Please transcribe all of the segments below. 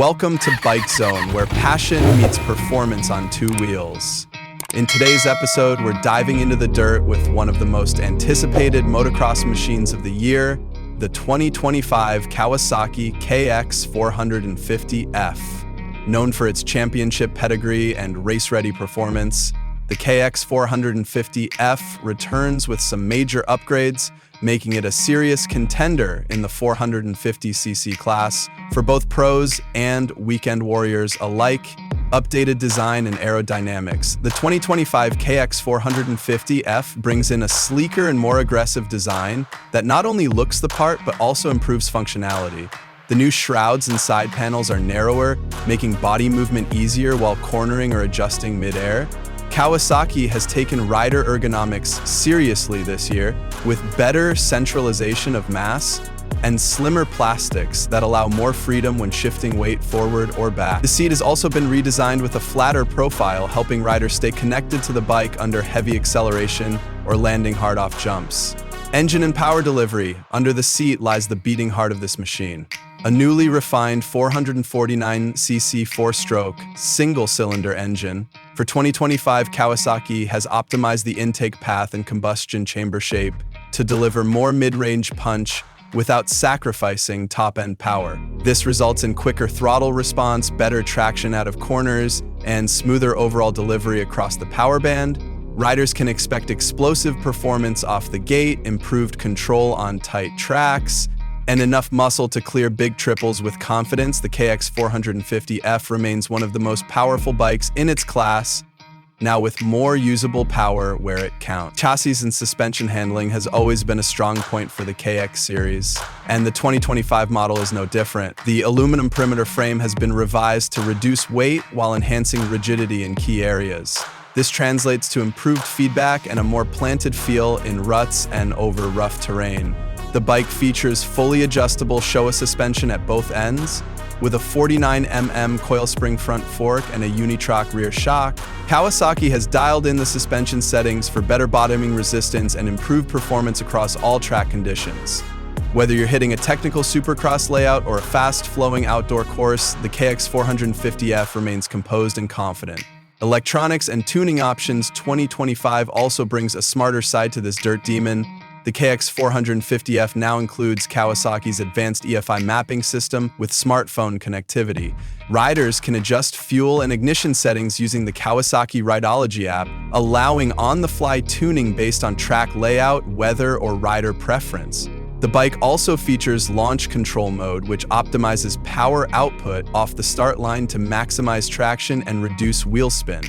Welcome to Bike Zone, where passion meets performance on two wheels. In today's episode, we're diving into the dirt with one of the most anticipated motocross machines of the year, the 2025 Kawasaki KX450F. Known for its championship pedigree and race-ready performance, the KX450F returns with some major upgrades, making it a serious contender in the 450cc class for both pros and weekend warriors alike. Updated design and aerodynamics. The 2025 KX450F brings in a sleeker and more aggressive design that not only looks the part but also improves functionality. The new shrouds and side panels are narrower, making body movement easier while cornering or adjusting mid-air. Kawasaki has taken rider ergonomics seriously this year with better centralization of mass and slimmer plastics that allow more freedom when shifting weight forward or back. The seat has also been redesigned with a flatter profile, helping riders stay connected to the bike under heavy acceleration or landing hard off jumps. Engine and power delivery. Under the seat lies the beating heart of this machine. A newly refined 449cc four-stroke, single-cylinder engine. For 2025, Kawasaki has optimized the intake path and combustion chamber shape to deliver more mid-range punch without sacrificing top-end power. This results in quicker throttle response, better traction out of corners, and smoother overall delivery across the power band. Riders can expect explosive performance off the gate, improved control on tight tracks, and enough muscle to clear big triples with confidence. The KX450F remains one of the most powerful bikes in its class, now with more usable power where it counts. Chassis and suspension handling has always been a strong point for the KX series, and the 2025 model is no different. The aluminum perimeter frame has been revised to reduce weight while enhancing rigidity in key areas. This translates to improved feedback and a more planted feel in ruts and over rough terrain. The bike features fully adjustable Showa suspension at both ends, with a 49mm coil spring front fork and a unitrock rear shock. Kawasaki has dialed in the suspension settings for better bottoming resistance and improved performance across all track conditions. Whether you're hitting a technical supercross layout or a fast-flowing outdoor course, the KX450F remains composed and confident. Electronics and tuning options. 2025 also brings a smarter side to this dirt demon. The KX450F now includes Kawasaki's advanced EFI mapping system with smartphone connectivity. Riders can adjust fuel and ignition settings using the Kawasaki Rideology app, allowing on-the-fly tuning based on track layout, weather, or rider preference. The bike also features launch control mode, which optimizes power output off the start line to maximize traction and reduce wheel spin.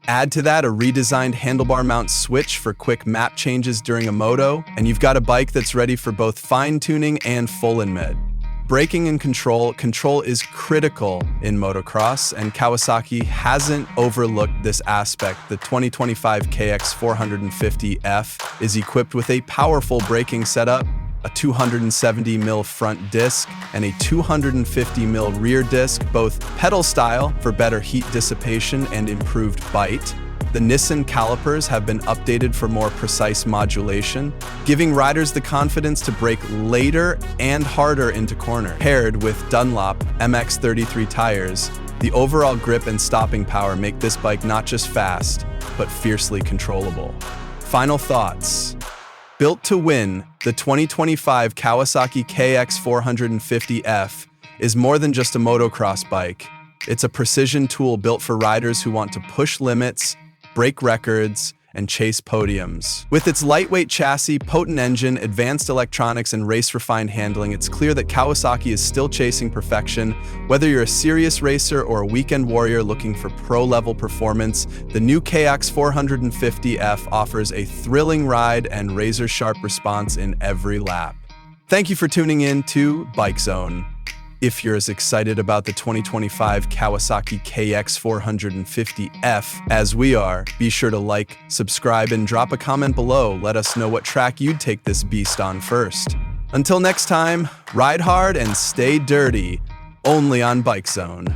Add to that a redesigned handlebar mount switch for quick map changes during a moto, and you've got a bike that's ready for both fine-tuning and full in-med. Braking and control is critical in motocross, and Kawasaki hasn't overlooked this aspect. The 2025 KX450F is equipped with a powerful braking setup, a 270mm front disc, and a 250mm rear disc, both pedal style for better heat dissipation and improved bite. The Nissan calipers have been updated for more precise modulation, giving riders the confidence to brake later and harder into corner. Paired with Dunlop MX-33 tires, the overall grip and stopping power make this bike not just fast, but fiercely controllable. Final thoughts. Built to win, the 2025 Kawasaki KX450F is more than just a motocross bike. It's a precision tool built for riders who want to push limits, break records, and chase podiums. With its lightweight chassis, potent engine, advanced electronics, and race-refined handling, it's clear that Kawasaki is still chasing perfection. Whether you're a serious racer or a weekend warrior looking for pro-level performance, the new KX450F offers a thrilling ride and razor-sharp response in every lap. Thank you for tuning in to Bike Zone. If you're as excited about the 2025 Kawasaki KX450F as we are, be sure to like, subscribe, and drop a comment below. Let us know what track you'd take this beast on first. Until next time, ride hard and stay dirty, only on Bike Zone.